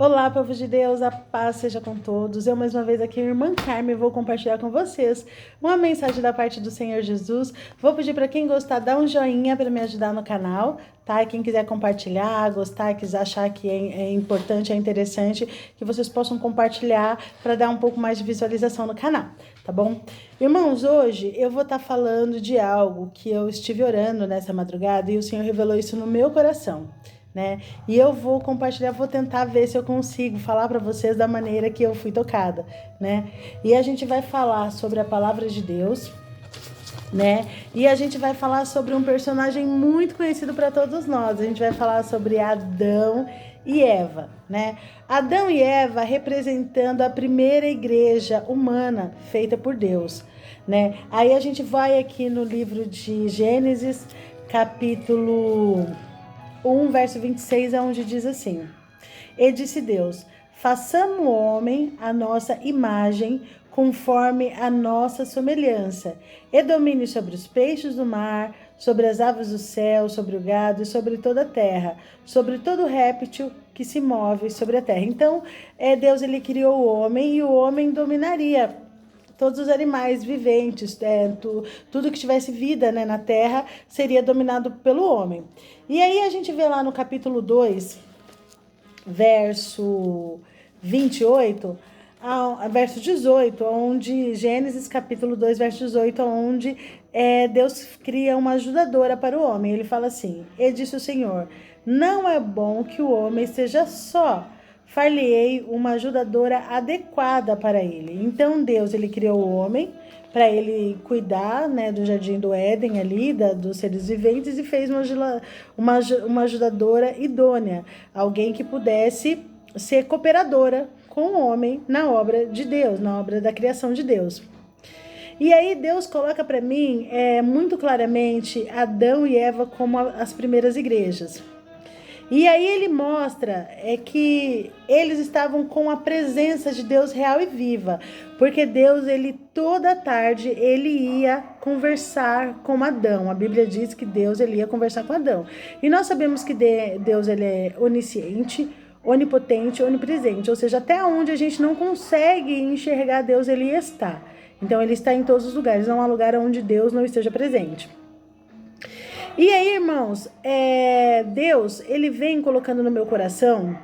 Olá, povo de Deus, a paz seja com todos. Eu mais uma vez aqui, irmã Carmen, vou compartilhar com vocês uma mensagem da parte do Senhor Jesus. Vou pedir para quem gostar, dar um joinha para me ajudar no canal, tá? Quem quiser compartilhar, gostar, quiser achar que é importante, é interessante, que vocês possam compartilhar para dar um pouco mais de visualização no canal, tá bom? Irmãos, hoje eu vou estar falando de algo que eu estive orando nessa madrugada e o Senhor revelou isso no meu coração, né? E eu vou compartilhar, vou tentar ver se eu consigo falar para vocês da maneira que eu fui tocada, né? E a gente vai falar sobre a palavra de Deus, né? E a gente vai falar sobre um personagem muito conhecido para todos nós. A gente vai falar sobre Adão e Eva, né? Adão e Eva representando a primeira igreja humana feita por Deus, né? Aí a gente vai aqui no livro de Gênesis, capítulo 1, verso 26, é onde diz assim: E disse Deus, façamos o homem a nossa imagem, conforme a nossa semelhança, e domine sobre os peixes do mar, sobre as aves do céu, sobre o gado e sobre toda a terra, sobre todo réptil que se move sobre a terra. Então, Deus ele criou o homem e o homem dominaria todos os animais viventes, tudo que tivesse vida, né, na terra, seria dominado pelo homem. E aí a gente vê lá no capítulo 2, verso 28, verso 18, onde Gênesis capítulo 2, verso 18, onde Deus cria uma ajudadora para o homem. Ele fala assim: E disse o Senhor, não é bom que o homem esteja só, far-lhe-ei uma ajudadora adequada para ele. Então Deus ele criou o homem para ele cuidar, né, do jardim do Éden ali, dos seres viventes, e fez uma ajudadora idônea, alguém que pudesse ser cooperadora com o homem na obra de Deus, na obra da criação de Deus. E aí Deus coloca para mim muito claramente Adão e Eva como as primeiras igrejas. E aí ele mostra que eles estavam com a presença de Deus real e viva, porque Deus, ele toda tarde, ele ia conversar com Adão. A Bíblia diz que Deus ele ia conversar com Adão. E nós sabemos que Deus ele é onisciente, onipotente, onipresente, ou seja, até onde a gente não consegue enxergar Deus, ele está. Então ele está em todos os lugares, não há lugar onde Deus não esteja presente. E aí, irmãos, Deus, ele vem colocando no meu coração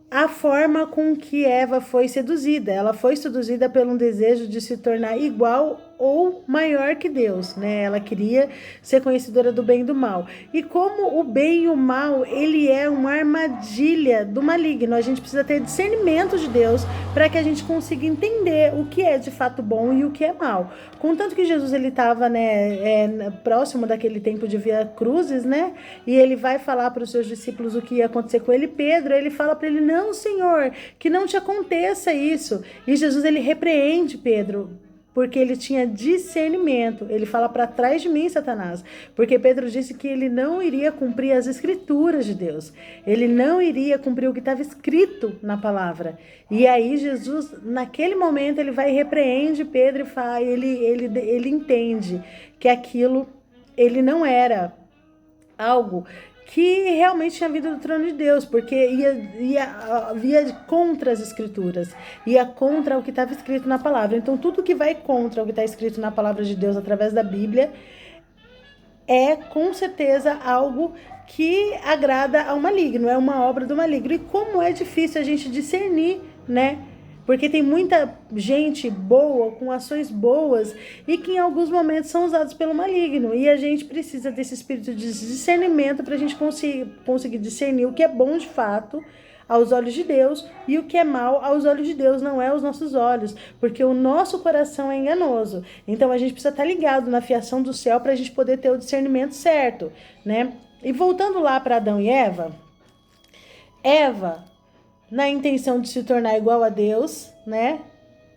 a forma com que Eva foi seduzida. Ela foi seduzida pelo desejo de se tornar igual ou maior que Deus, né? Ela queria ser conhecedora do bem e do mal. E como o bem e o mal, ele é uma armadilha do maligno, a gente precisa ter discernimento de Deus para que a gente consiga entender o que é de fato bom e o que é mal. Contanto que Jesus ele estava, né, próximo daquele tempo de Via Cruzes, né? E ele vai falar para os seus discípulos o que ia acontecer com ele. Pedro, ele fala para ele: não, Senhor, que não te aconteça isso. E Jesus ele repreende Pedro, porque ele tinha discernimento. Ele fala: para trás de mim, Satanás, porque Pedro disse que ele não iria cumprir as escrituras de Deus, ele não iria cumprir o que estava escrito na palavra. E aí Jesus, naquele momento, ele vai e repreende Pedro e fala, ele entende que aquilo ele não era algo que realmente tinha vindo do trono de Deus, porque ia contra as escrituras, ia contra o que estava escrito na palavra. Então tudo que vai contra o que está escrito na palavra de Deus através da Bíblia é com certeza algo que agrada ao maligno, é uma obra do maligno. E como é difícil a gente discernir, né? Porque tem muita gente boa, com ações boas, e que em alguns momentos são usados pelo maligno. E a gente precisa desse espírito de discernimento para a gente conseguir discernir o que é bom de fato aos olhos de Deus e o que é mal aos olhos de Deus, não é aos nossos olhos, porque o nosso coração é enganoso. Então a gente precisa estar ligado na fiação do céu para a gente poder ter o discernimento certo, né? E voltando lá para Adão e Eva, na intenção de se tornar igual a Deus, né?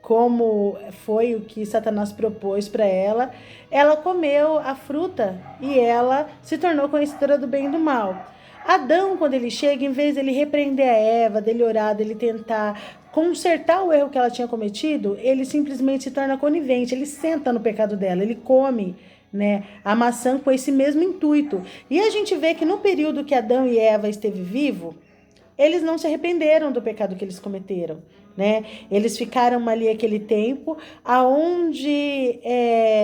Como foi o que Satanás propôs para ela, ela comeu a fruta e ela se tornou conhecedora do bem e do mal. Adão, quando ele chega, em vez dele repreender a Eva, dele orar, dele tentar consertar o erro que ela tinha cometido, ele simplesmente se torna conivente, ele senta no pecado dela, ele come, né, a maçã com esse mesmo intuito. E a gente vê que no período que Adão e Eva esteve vivo, eles não se arrependeram do pecado que eles cometeram, né? Eles ficaram ali aquele tempo, aonde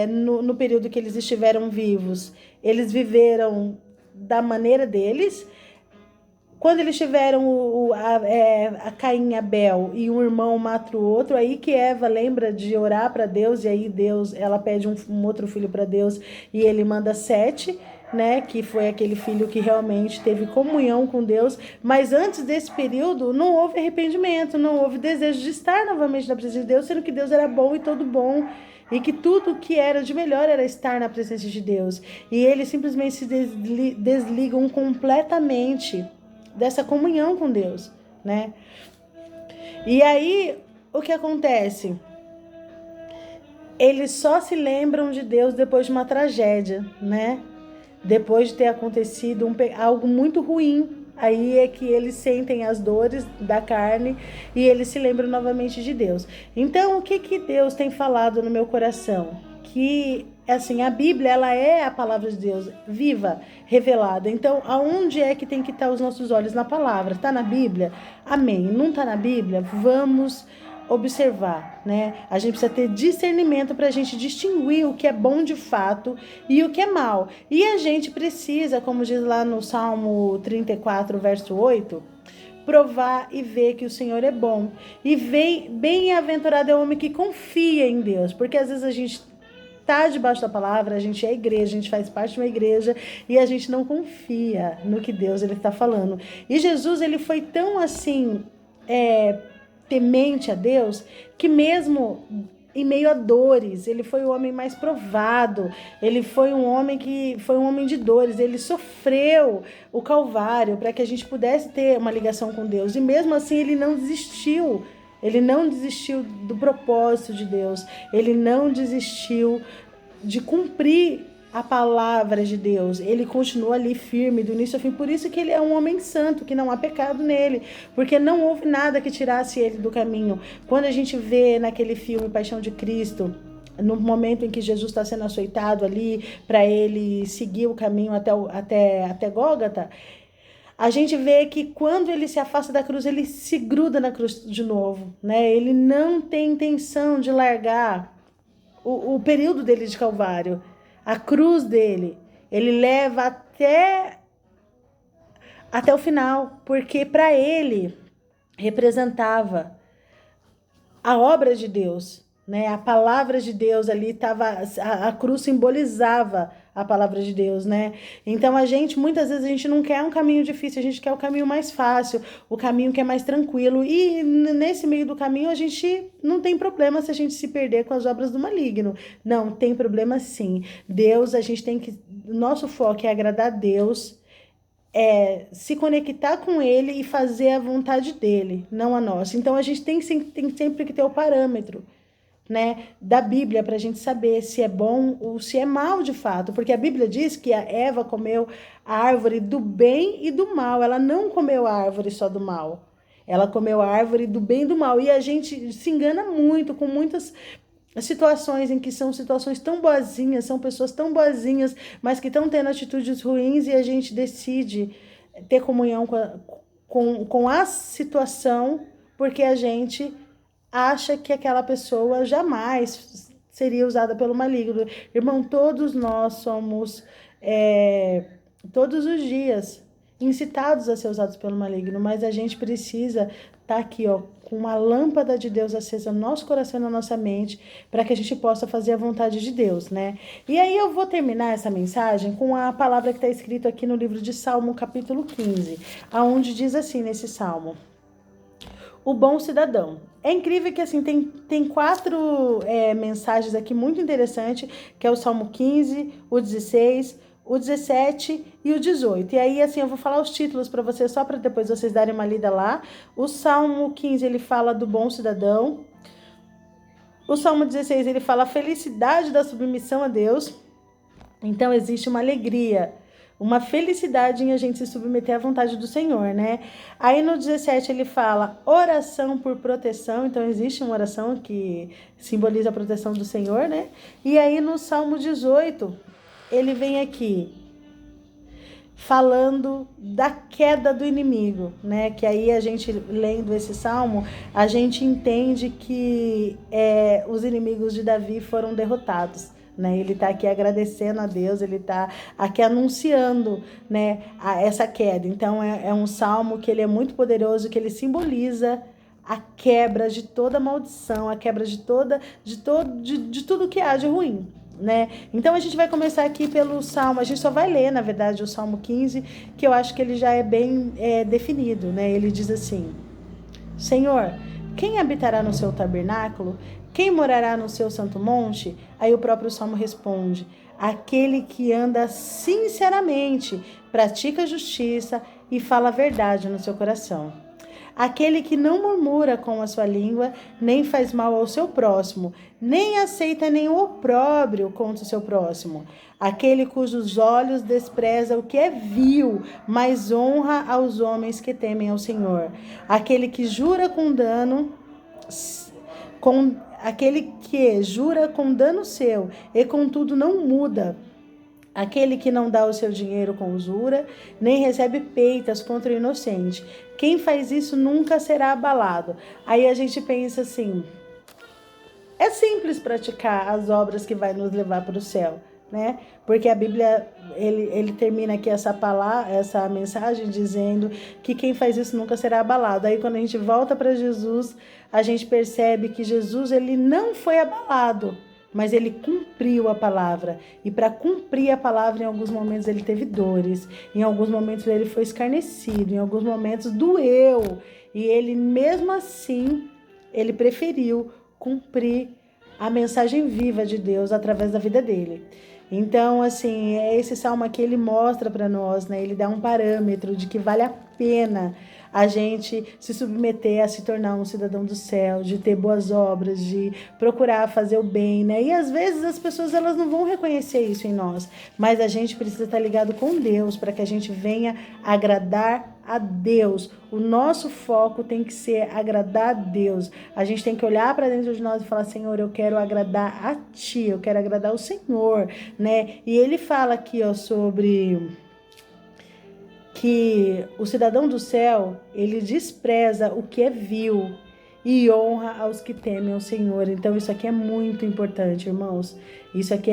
no período que eles estiveram vivos, eles viveram da maneira deles. Quando eles tiveram a Caim e Abel e um irmão mata o outro, aí que Eva lembra de orar para Deus, e aí ela pede um outro filho para Deus, e ele manda Sete, né, que foi aquele filho que realmente teve comunhão com Deus. Mas antes desse período não houve arrependimento, não houve desejo de estar novamente na presença de Deus, sendo que Deus era bom e todo bom, e que tudo que era de melhor era estar na presença de Deus. E eles simplesmente se desligam completamente dessa comunhão com Deus, né? E aí, o que acontece? Eles só se lembram de Deus depois de uma tragédia, né? Depois de ter acontecido algo muito ruim. Aí é que eles sentem as dores da carne e eles se lembram novamente de Deus. Então, o que Deus tem falado no meu coração? Que, assim, a Bíblia, ela é a palavra de Deus, viva, revelada. Então, aonde é que tem que estar os nossos olhos? Na palavra. Está na Bíblia? Amém. Não está na Bíblia? Vamos observar, né? A gente precisa ter discernimento para a gente distinguir o que é bom de fato e o que é mal. E a gente precisa, como diz lá no Salmo 34, verso 8, provar e ver que o Senhor é bom. E bem-aventurado é o homem que confia em Deus, porque às vezes a gente tá debaixo da palavra, a gente é igreja, a gente faz parte de uma igreja e a gente não confia no que Deus ele está falando. E Jesus, ele foi tão assim, temente a Deus, que mesmo em meio a dores, ele foi o homem mais provado, ele foi um homem de dores, ele sofreu o Calvário para que a gente pudesse ter uma ligação com Deus, e mesmo assim ele não desistiu. Ele não desistiu do propósito de Deus. Ele não desistiu de cumprir a palavra de Deus. Ele continua ali firme do início ao fim. Por isso que ele é um homem santo, que não há pecado nele. Porque não houve nada que tirasse ele do caminho. Quando a gente vê naquele filme Paixão de Cristo, no momento em que Jesus está sendo açoitado ali, para ele seguir o caminho até Gólgota, a gente vê que quando ele se afasta da cruz, ele se gruda na cruz de novo, né? Ele não tem intenção de largar o período dele de Calvário, a cruz dele. Ele leva até o final, porque para ele representava a obra de Deus, né? A palavra de Deus ali estava, a cruz simbolizava a palavra de Deus, né? Então muitas vezes a gente não quer um caminho difícil, a gente quer o caminho mais fácil, o caminho que é mais tranquilo, e nesse meio do caminho a gente não tem problema se a gente se perder com as obras do maligno. Não, tem problema sim. Deus, a gente tem que, nosso foco é agradar a Deus, se conectar com ele e fazer a vontade dele, não a nossa. Então a gente tem sempre que ter o parâmetro, né, da Bíblia para a gente saber se é bom ou se é mal de fato, porque a Bíblia diz que a Eva comeu a árvore do bem e do mal, ela não comeu a árvore só do mal, ela comeu a árvore do bem e do mal, e a gente se engana muito com muitas situações em que são situações tão boazinhas, são pessoas tão boazinhas, mas que estão tendo atitudes ruins, e a gente decide ter comunhão com a situação, porque a gente acha que aquela pessoa jamais seria usada pelo maligno. Irmão, todos nós somos, todos os dias, incitados a ser usados pelo maligno, mas a gente precisa estar aqui, com uma lâmpada de Deus acesa no nosso coração e na nossa mente, para que a gente possa fazer a vontade de Deus, né? E aí eu vou terminar essa mensagem com a palavra que está escrita aqui no livro de Salmo, capítulo 15, aonde diz assim nesse Salmo: o bom cidadão. É incrível que assim tem 4 mensagens aqui muito interessantes, que é o Salmo 15, o 16, o 17 e o 18. E aí assim eu vou falar os títulos para vocês, só para depois vocês darem uma lida lá. O Salmo 15 ele fala do bom cidadão. O Salmo 16 ele fala a felicidade da submissão a Deus. Então existe uma alegria, uma felicidade em a gente se submeter à vontade do Senhor, né? Aí no 17 ele fala oração por proteção, então existe uma oração que simboliza a proteção do Senhor, né? E aí no Salmo 18, ele vem aqui, falando da queda do inimigo, né? Que aí a gente, lendo esse salmo, a gente entende que os inimigos de Davi foram derrotados, né? Ele está aqui agradecendo a Deus, ele está aqui anunciando, né, essa queda. Então é um salmo que ele é muito poderoso, que ele simboliza a quebra de toda maldição, a quebra de tudo que há de ruim, né? Então a gente vai começar aqui pelo Salmo, a gente só vai ler, na verdade, o Salmo 15, que eu acho que ele já é bem definido, né? Ele diz assim: Senhor, quem habitará no seu tabernáculo? Quem morará no seu santo monte? Aí o próprio Salmo responde: aquele que anda sinceramente, pratica justiça e fala a verdade no seu coração. Aquele que não murmura com a sua língua, nem faz mal ao seu próximo, nem aceita nenhum opróbrio contra o seu próximo. Aquele cujos olhos despreza o que é vil, mas honra aos homens que temem ao Senhor. Aquele que jura com dano, aquele que jura com dano seu e contudo não muda. Aquele que não dá o seu dinheiro com usura, nem recebe peitas contra o inocente. Quem faz isso nunca será abalado. Aí a gente pensa assim, é simples praticar as obras que vai nos levar para o céu, né? Porque a Bíblia, ele termina aqui essa mensagem dizendo que quem faz isso nunca será abalado. Aí quando a gente volta para Jesus, a gente percebe que Jesus, ele não foi abalado, mas ele cumpriu a palavra. E para cumprir a palavra, em alguns momentos ele teve dores, em alguns momentos ele foi escarnecido, em alguns momentos doeu. E ele, mesmo assim, ele preferiu cumprir a mensagem viva de Deus através da vida dele. Então, assim, esse salmo aqui, ele mostra para nós, né? Ele dá um parâmetro de que vale a pena a gente se submeter a se tornar um cidadão do céu, de ter boas obras, de procurar fazer o bem, né? E às vezes as pessoas, elas não vão reconhecer isso em nós, mas a gente precisa estar ligado com Deus para que a gente venha agradar a Deus. O nosso foco tem que ser agradar a Deus. A gente tem que olhar para dentro de nós e falar: Senhor, eu quero agradar a Ti, eu quero agradar o Senhor, né? E ele fala aqui, ó, sobre que o cidadão do céu, ele despreza o que é vil e honra aos que temem ao Senhor. Então isso aqui é muito importante, irmãos. Isso aqui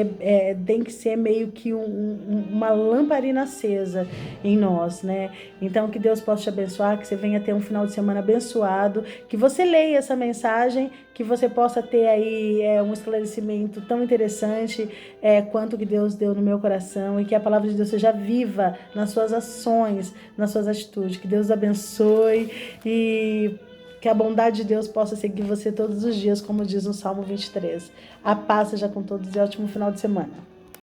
tem que ser meio que uma lamparina acesa em nós, né? Então que Deus possa te abençoar, que você venha ter um final de semana abençoado, que você leia essa mensagem, que você possa ter aí um esclarecimento tão interessante quanto que Deus deu no meu coração, e que a palavra de Deus seja viva nas suas ações, nas suas atitudes. Que Deus abençoe e que a bondade de Deus possa seguir você todos os dias, como diz no Salmo 23. A paz seja com todos e ótimo final de semana.